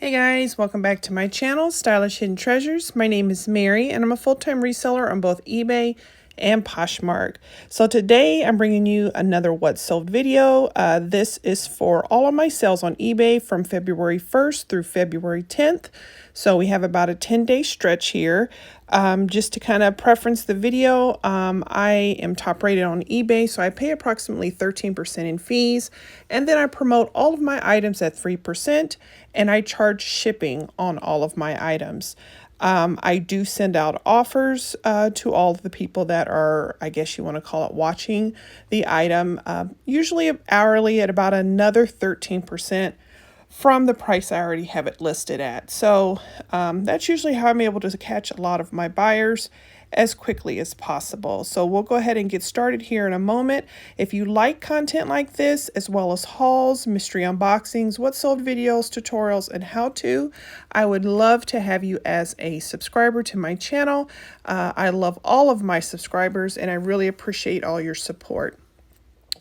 Hey guys, welcome back to my channel, Stylish Hidden Treasures. My name is Mary and I'm a full-time reseller on both eBay and Poshmark. So today I'm bringing you another What Sold video. This is for all of my sales on eBay from February 1st through February 10th. So we have about a 10-day stretch here. Just to kind of preference the video, I am top rated on eBay, so I pay approximately 13% in fees, and then I promote all of my items at 3%, and I charge shipping on all of my items. I do send out offers to all of the people that are, I guess you want to call it, watching the item, usually hourly at about another 13% from the price I already have it listed at. So that's usually how I'm able to catch a lot of my buyers as quickly as possible. So we'll go ahead and get started here in a moment. If you like content like this, as well as hauls, mystery unboxings, what sold videos, tutorials, and how to, I would love to have you as a subscriber to my channel. I love all of my subscribers and I really appreciate all your support.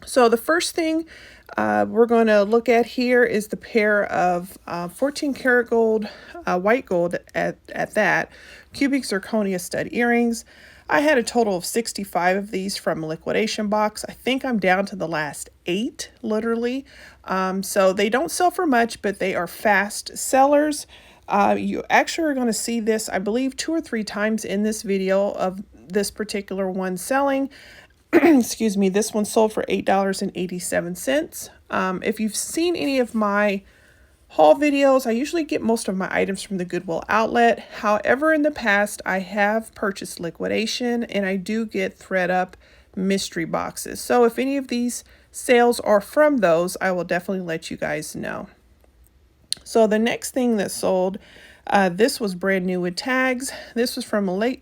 So the first thing we're going to look at here is the pair of 14 karat gold, white gold at that, cubic zirconia stud earrings. I had a total of 65 of these from a liquidation box. I think I'm down to the last 8, literally. So they don't sell for much, but they are fast sellers. You actually are going to see this, I believe, 2 or 3 times in this video of this particular one selling. Excuse me, this one sold for $8.87. If you've seen any of my haul videos, I usually get most of my items from the Goodwill outlet. However, in the past, I have purchased liquidation and I do get ThredUp mystery boxes. So if any of these sales are from those, I will definitely let you guys know. So the next thing that sold, this was brand new with tags. This was from a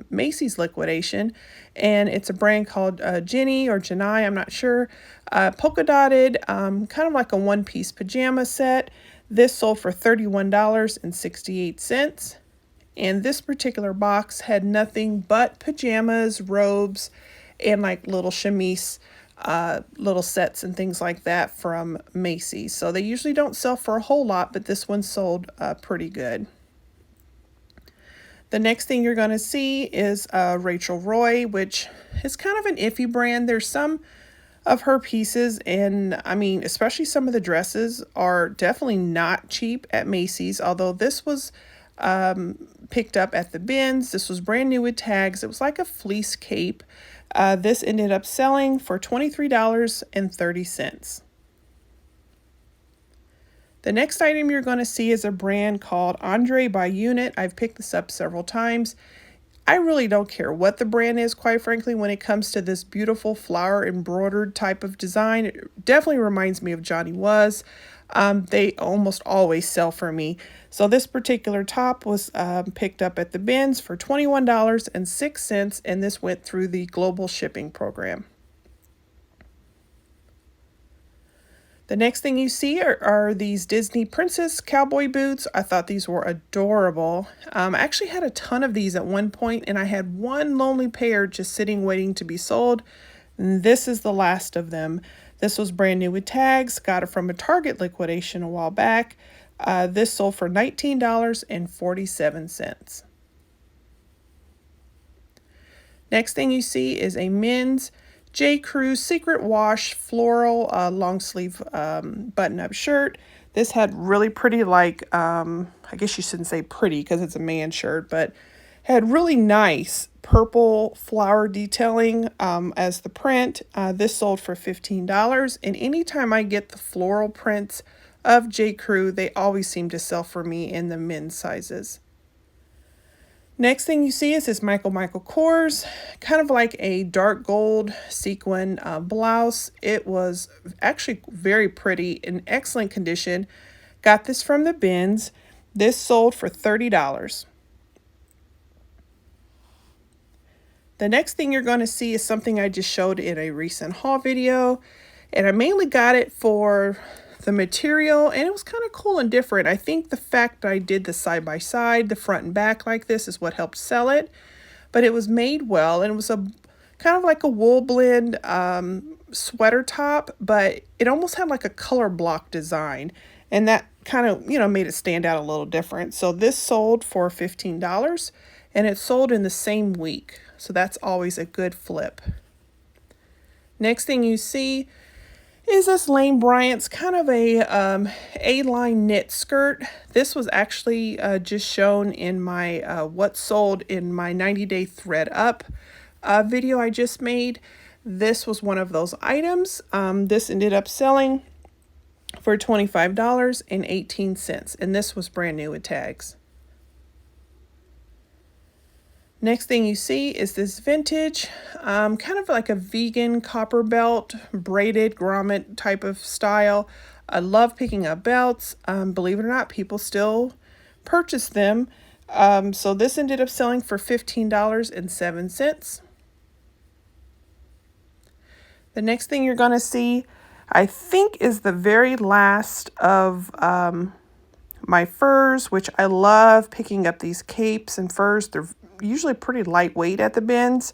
Macy's liquidation, and it's a brand called Jenny or Janai, I'm not sure. Polka dotted, kind of like a one-piece pajama set. This sold for $31.68. And this particular box had nothing but pajamas, robes, and like little chemise little sets and things like that from Macy's. So they usually don't sell for a whole lot, but this one sold pretty good. The next thing you're going to see is Rachel Roy, which is kind of an iffy brand. There's some of her pieces, and I mean, especially some of the dresses are definitely not cheap at Macy's, although this was picked up at the bins. This was brand new with tags. It was like a fleece cape. This ended up selling for $23.30. The next item you're going to see is a brand called Andre by Unit. I've picked this up several times. I really don't care what the brand is, quite frankly, when it comes to this beautiful flower embroidered type of design. It definitely reminds me of Johnny Was. They almost always sell for me. So this particular top was picked up at the bins for $21.06, and this went through the global shipping program. The next thing you see are these Disney Princess cowboy boots. I thought these were adorable. I actually had a ton of these at one point, and I had one lonely pair just sitting waiting to be sold. And this is the last of them. This was brand new with tags. Got it from a Target liquidation a while back. This sold for $19.47. Next thing you see is a men's J. Crew Secret Wash floral long sleeve button-up shirt. This had really pretty, like, I guess you shouldn't say pretty because it's a man shirt, but had really nice purple flower detailing as the print. This sold for $15. And anytime I get the floral prints of J. Crew, they always seem to sell for me in the men's sizes. Next thing you see is this Michael Kors, kind of like a dark gold sequin blouse. It was actually very pretty, in excellent condition. Got this from the bins. This sold for $30. The next thing you're going to see is something I just showed in a recent haul video, and I mainly got it for the material, and it was kind of cool and different. I think the fact that I did the side by side, the front and back like this, is what helped sell it, but it was made well, and it was a kind of like a wool blend sweater top, but it almost had like a color block design, and that kind of, made it stand out a little different. So this sold for $15, and it sold in the same week. So that's always a good flip. Next thing you see is this Lane Bryant's kind of a A-line knit skirt. This was actually just shown in my what sold in my 90-day thread up video I just made. This was one of those items. This ended up selling for $25.18, and this was brand new with tags. Next thing you see is this vintage, kind of like a vegan copper belt, braided grommet type of style. I love picking up belts. Believe it or not, people still purchase them. So this ended up selling for $15.07. The next thing you're going to see, I think, is the very last of my furs, which I love picking up these capes and furs. They're usually pretty lightweight at the bins.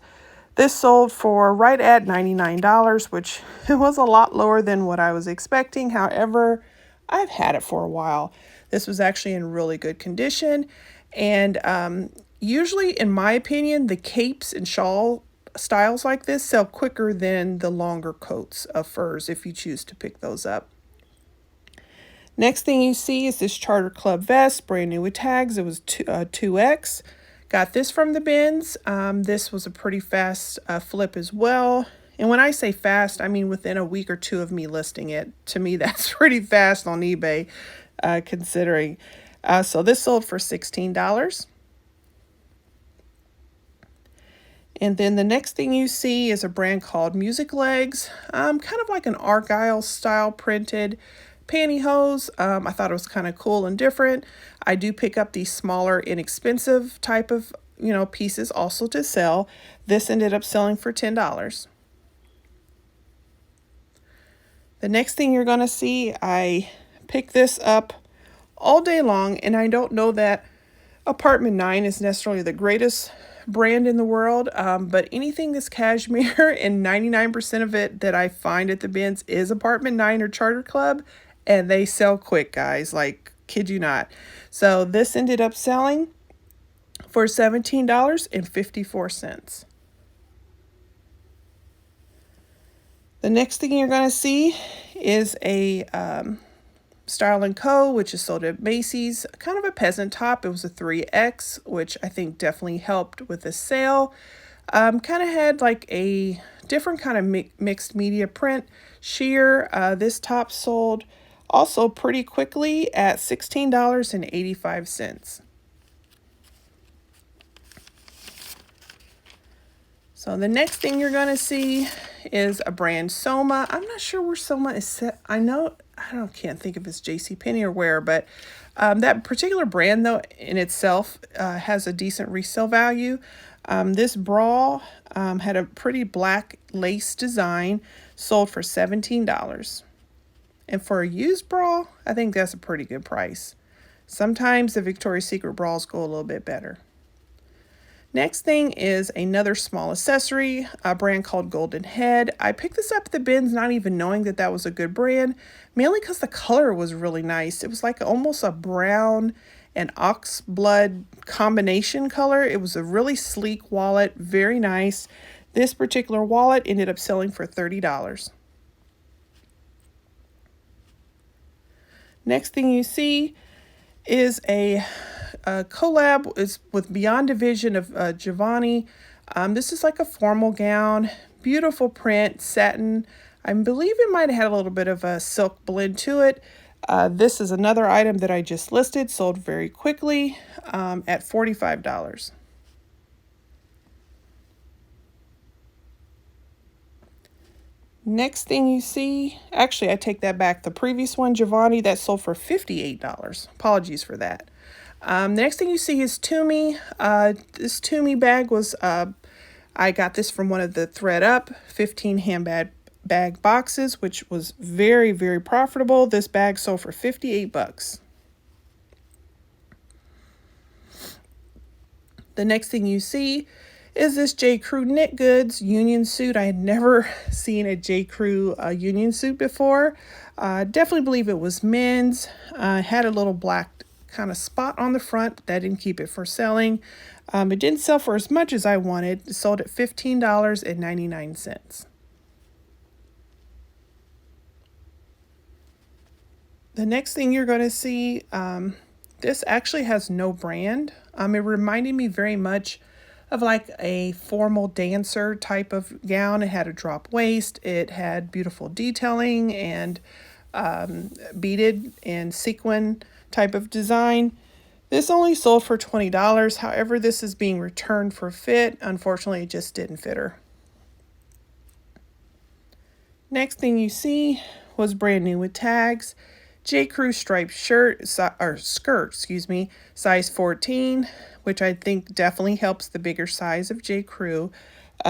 This sold for right at $99, which was a lot lower than what I was expecting. However, I've had it for a while. This was actually in really good condition. And usually, in my opinion, the capes and shawl styles like this sell quicker than the longer coats of furs if you choose to pick those up. Next thing you see is this Charter Club vest, brand new with tags. It was 2X. Got this from the bins. This was a pretty fast flip as well. And when I say fast, I mean within a week or two of me listing it. To me, that's pretty fast on eBay, considering. So this sold for $16. And then the next thing you see is a brand called Music Legs, kind of like an Argyle style printed pantyhose. I thought it was kind of cool and different. I do pick up these smaller, inexpensive type of, pieces also to sell. This ended up selling for $10. The next thing you're going to see, I picked this up all day long, and I don't know that Apartment 9 is necessarily the greatest brand in the world, but anything that's cashmere, and 99% of it that I find at the bins is Apartment 9 or Charter Club, and they sell quick, guys, like, kid you not. So this ended up selling for $17.54. The next thing you're going to see is a Style & Co., which is sold at Macy's, kind of a peasant top. It was a 3X, which I think definitely helped with the sale. Kind of had like a different kind of mixed media print sheer. This top sold also pretty quickly at $16.85. So the next thing you're going to see is a brand Soma. I'm not sure where Soma is set. Can't think if it's JCPenney or where, but that particular brand, though, in itself has a decent resale value. This bra had a pretty black lace design, sold for $17. And for a used bra, I think that's a pretty good price. Sometimes the Victoria's Secret bras go a little bit better. Next thing is another small accessory, a brand called Golden Head. I picked this up at the bins not even knowing that that was a good brand, mainly because the color was really nice. It was like almost a brown and ox blood combination color. It was a really sleek wallet, very nice. This particular wallet ended up selling for $30. Next thing you see is a collab is with Beyond Division of Giovanni. This is like a formal gown, beautiful print, satin. I believe it might have had a little bit of a silk blend to it. This is another item that I just listed, sold very quickly at $45. Next thing you see, actually I take that back. The previous one, Giovanni, that sold for $58. Apologies for that. The next thing you see is Tumi. This Tumi bag was I got this from one of the Thread Up 15 handbag bag boxes, which was very, very profitable. This bag sold for 58 bucks. The next thing you see is this J. Crew Knit Goods union suit. I had never seen a J. Crew union suit before. Definitely believe it was men's. Had a little black kind of spot on the front. That didn't keep it for selling. It didn't sell for as much as I wanted. It sold at $15.99. The next thing you're going to see, this actually has no brand. It reminded me very much of like a formal dancer type of gown. It had a drop waist. It had beautiful detailing and beaded and sequin type of design. This only sold for $20. However, this is being returned for fit. Unfortunately, it just didn't fit her. Next thing you see was brand new with tags. J. Crew striped skirt, size 14, which I think definitely helps the bigger size of J. Crew.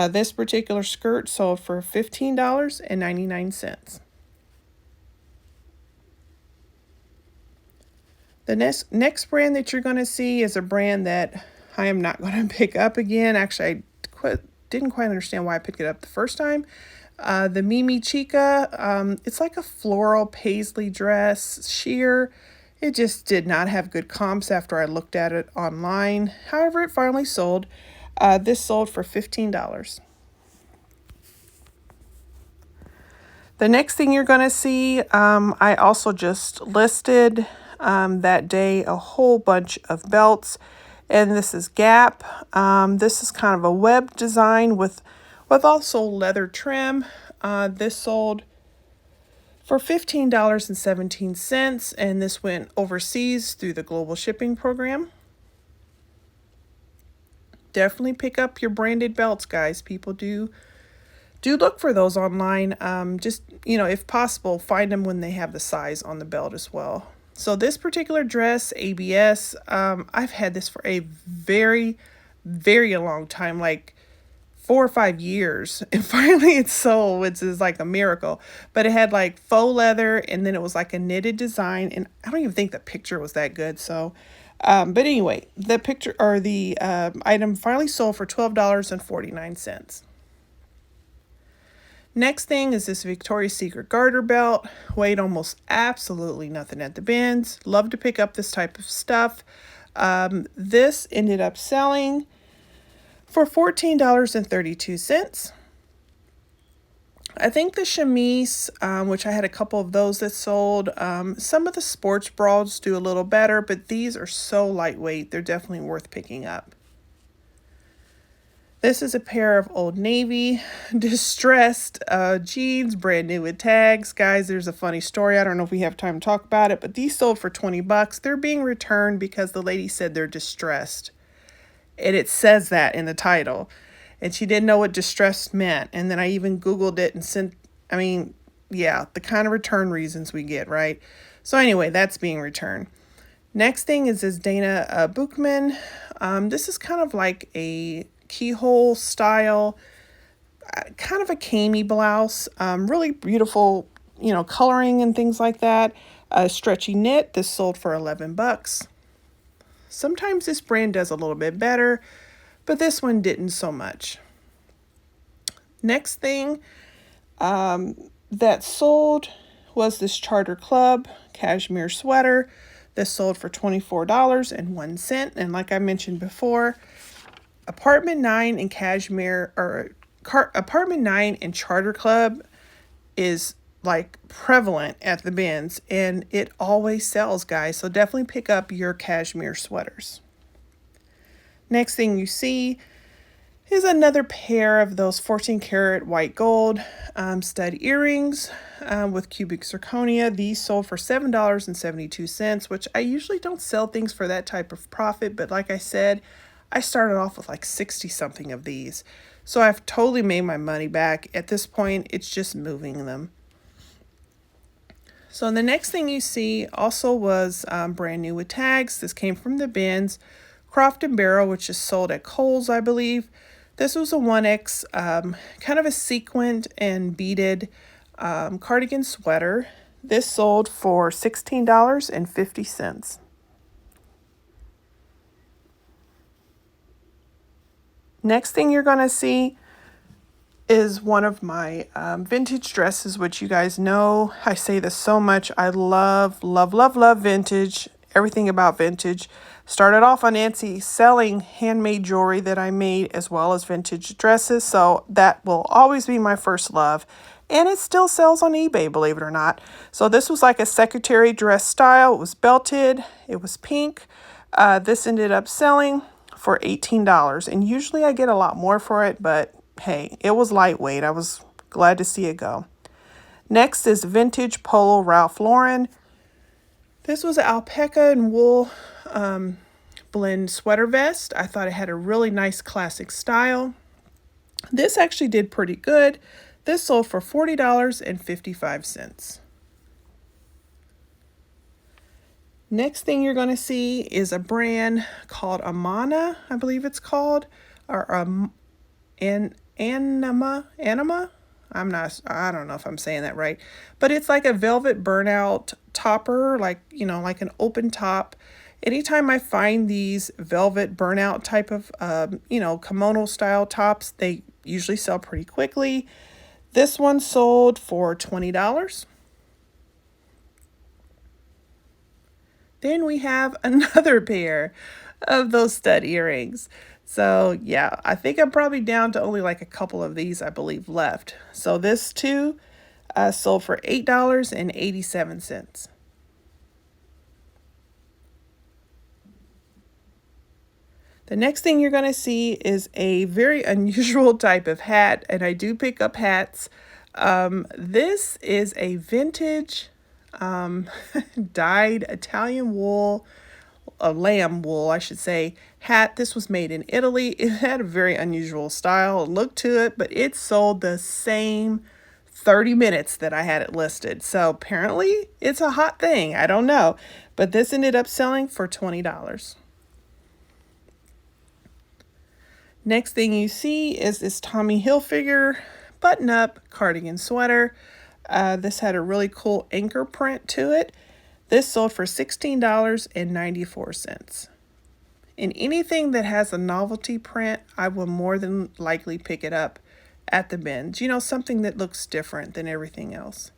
This particular skirt sold for $15.99. The next brand that you're going to see is a brand that I am not going to pick up again. Actually, I didn't quite understand why I picked it up the first time. The Mimi Chica, it's like a floral paisley dress, sheer. It just did not have good comps after I looked at it online. However, it finally sold. This sold for $15. The next thing you're going to see, I also just listed that day a whole bunch of belts. And this is Gap. This is kind of a web design with also leather trim. This sold for $15.17, and this went overseas through the global shipping program. Definitely pick up your branded belts, guys. People do look for those online. Just, if possible, find them when they have the size on the belt as well. So this particular dress, ABS, I've had this for a very, very long time, like 4 or 5 years, and finally it sold, which is like a miracle. But it had like faux leather, and then it was like a knitted design, and I don't even think the picture was that good. So, but anyway, the picture or the item finally sold for $12.49. Next thing is this Victoria's Secret garter belt. Weighed almost absolutely nothing at the bins. Love to pick up this type of stuff. This ended up selling for $14.32. I think the chemise, which I had a couple of those that sold, some of the sports bras do a little better, but these are so lightweight, they're definitely worth picking up. This is a pair of Old Navy distressed jeans, brand new with tags. Guys, there's a funny story. I don't know if we have time to talk about it, but these sold for 20 bucks. They're being returned because the lady said they're distressed. And it says that in the title. And she didn't know what distressed meant. And then I even Googled it and the kind of return reasons we get, right? So anyway, that's being returned. Next thing is this Dana Buchman. This is kind of like a keyhole style, kind of a cami blouse. Really beautiful, coloring and things like that. Stretchy knit. This sold for 11 bucks. Sometimes this brand does a little bit better, but this one didn't so much. Next thing that sold was this Charter Club cashmere sweater. This sold for $24.01. And like I mentioned before, Apartment 9 and Apartment 9 and Charter Club is like prevalent at the bins, and it always sells, guys. So definitely pick up your cashmere sweaters. Next thing you see is another pair of those 14 karat white gold stud earrings with cubic zirconia. These sold for $7.72, which I usually don't sell things for that type of profit, but like I said, I started off with like 60 something of these. So I've totally made my money back. At this point, it's just moving them. So the next thing you see also was brand new with tags. This came from the bins. Croft & Barrel, which is sold at Kohl's, I believe. This was a 1X, kind of a sequined and beaded cardigan sweater. This sold for $16.50. Next thing you're going to see is one of my vintage dresses, which you guys know, I say this so much. I love, love, love, love vintage, everything about vintage. Started off on Etsy selling handmade jewelry that I made as well as vintage dresses. So that will always be my first love. And it still sells on eBay, believe it or not. So this was like a secretary dress style. It was belted. It was pink. This ended up selling for $18. And usually I get a lot more for it, but hey, it was lightweight. I was glad to see it go. Next is vintage polo Ralph Lauren. This was an alpaca and wool blend sweater vest. I thought it had a really nice classic style. This actually did pretty good. This sold for $40.55. Next thing you're going to see is a brand called Amana, I believe it's called, or Anima. I don't know if I'm saying that right, but it's like a velvet burnout topper, like, you know, like an open top. Anytime I find these velvet burnout type of, kimono style tops, they usually sell pretty quickly. This one sold for $20. Then we have another pair of those stud earrings. So yeah, I think I'm probably down to only like a couple of these, I believe, left. So this too sold for $8.87. The next thing you're going to see is a very unusual type of hat, and I do pick up hats. This is a vintage dyed Italian wool, a lamb wool, I should say, hat. This was made in Italy. It had a very unusual style, look to it, but it sold the same 30 minutes that I had it listed. So apparently it's a hot thing. I don't know, but this ended up selling for $20. Next thing you see is this Tommy Hilfiger button-up cardigan sweater. This had a really cool anchor print to it. This sold for $16.94. And anything that has a novelty print, I will more than likely pick it up at the bins. You know, something that looks different than everything else.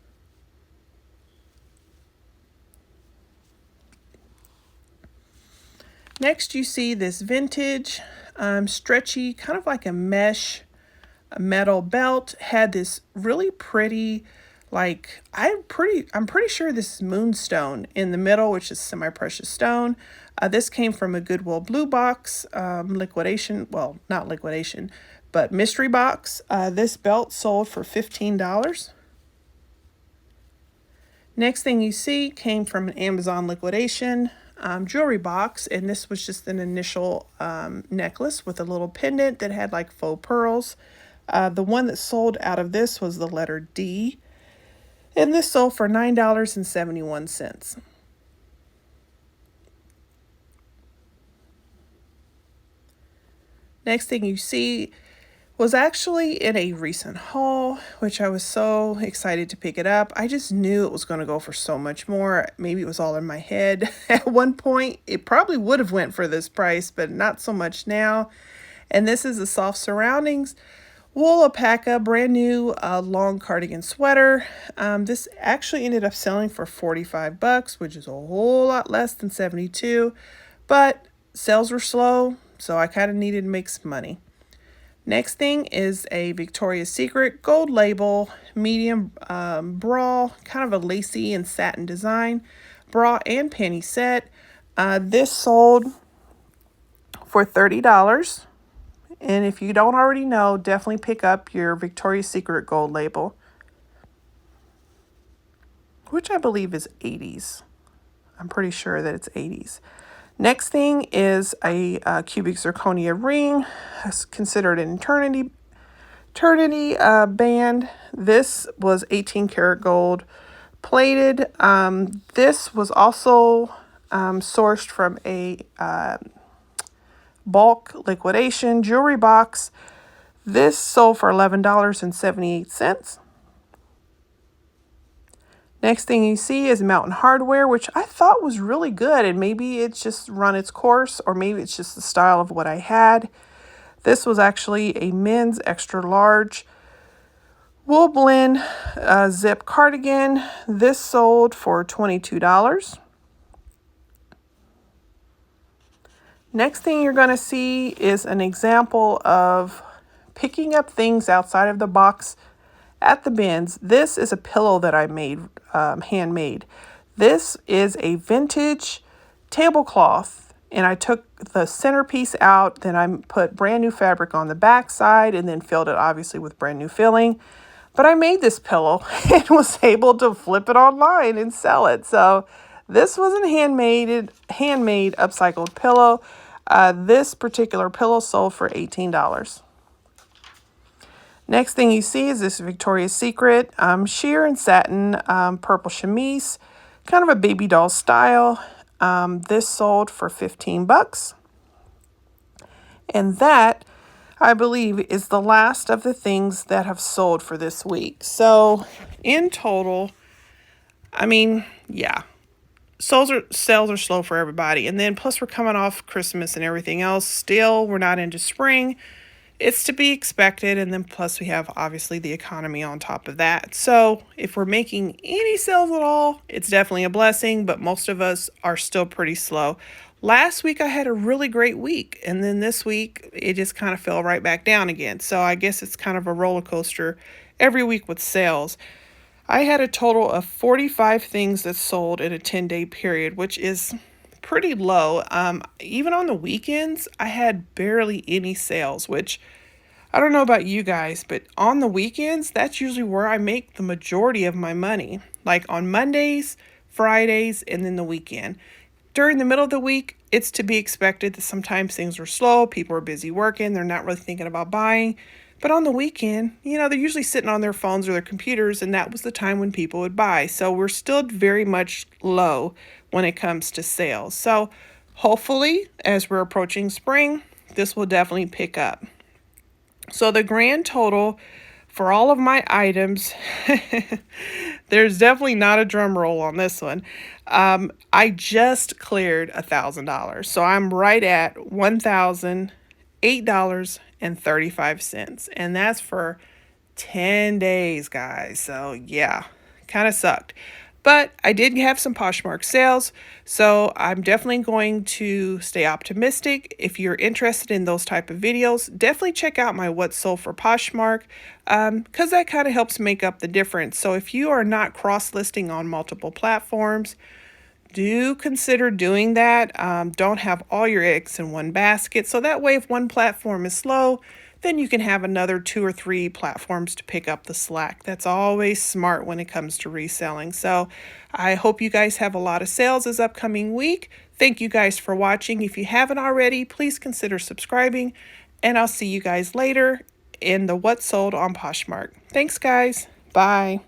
Next, you see this vintage, stretchy, kind of like a mesh, a metal belt. Had this really pretty, like, I'm pretty sure this is moonstone in the middle, which is semi-precious stone. This came from a Goodwill Blue Box liquidation. Well, not liquidation, but mystery box. This belt sold for $15. Next thing you see came from an Amazon liquidation jewelry box, and this was just an initial necklace with a little pendant that had like faux pearls. The one that sold out of this was the letter D, and this sold for $9.71. Next thing you see was actually in a recent haul, which I was so excited to pick it up. I just knew it was going to go for so much more. Maybe it was all in my head. At one point, it probably would have went for this price, but not so much now. And this is a Soft Surroundings wool alpaca, brand new long cardigan sweater. This actually ended up selling for $45, which is a whole lot less than $72, but sales were slow, so I kind of needed to make some money. Next thing is a Victoria's Secret gold label medium bra, kind of a lacy and satin design bra and panty set. This sold for $30. And if you don't already know, definitely pick up your Victoria's Secret gold label, which I believe is 80s. I'm pretty sure that it's 80s. Next thing is a cubic zirconia ring. It's considered an eternity band. This was 18 karat gold plated. This was also sourced from a bulk liquidation jewelry box. This sold for $11.78. Next thing you see is Mountain Hardware, which I thought was really good, and maybe it's just run its course, or maybe it's just the style of what I had. This was actually a men's extra large wool blend zip cardigan. This sold for $22. Next thing you're going to see is an example of picking up things outside of the box at the bins. This is a pillow that I made, handmade. This is a vintage tablecloth, and I took the centerpiece out, then I put brand new fabric on the back side, and then filled it obviously with brand new filling. But I made this pillow and was able to flip it online and sell it. So this was a handmade upcycled pillow. This particular pillow sold for $18. Next thing you see is this Victoria's Secret sheer and satin purple chemise, kind of a baby doll style. This sold for $15. And that, I believe, is the last of the things that have sold for this week. So in total, I mean, yeah, sales are slow for everybody. And then plus we're coming off Christmas and everything else. Still, we're not into spring. It's to be expected. And then plus we have obviously the economy on top of that. So if we're making any sales at all, it's definitely a blessing, but most of us are still pretty slow. Last week I had a really great week, and then this week it just kind of fell right back down again. So I guess it's kind of a roller coaster every week with sales. I had a total of 45 things that sold in a 10-day period, which is pretty low. Even on the weekends, I had barely any sales, which I don't know about you guys, but on the weekends, that's usually where I make the majority of my money. Like on Mondays, Fridays, and then the weekend. During the middle of the week, it's to be expected that sometimes things are slow. People are busy working. They're not really thinking about buying. But on the weekend, you know, they're usually sitting on their phones or their computers, and that was the time when people would buy. So we're still very much low when it comes to sales. So hopefully, as we're approaching spring, this will definitely pick up. So the grand total for all of my items, there's definitely not a drum roll on this one. I just cleared $1,000. So I'm right at $1,008.35. And that's for 10 days, guys. So yeah, kind of sucked. But I did have some Poshmark sales, so I'm definitely going to stay optimistic. If you're interested in those type of videos, definitely check out my What's Sold for Poshmark, because that kind of helps make up the difference. So if you are not cross-listing on multiple platforms, do consider doing that. Don't have all your eggs in one basket. So that way, if one platform is slow, then you can have another 2 or 3 platforms to pick up the slack. That's always smart when it comes to reselling. So I hope you guys have a lot of sales this upcoming week. Thank you guys for watching. If you haven't already, please consider subscribing, and I'll see you guys later in the What's Sold on Poshmark. Thanks, guys. Bye.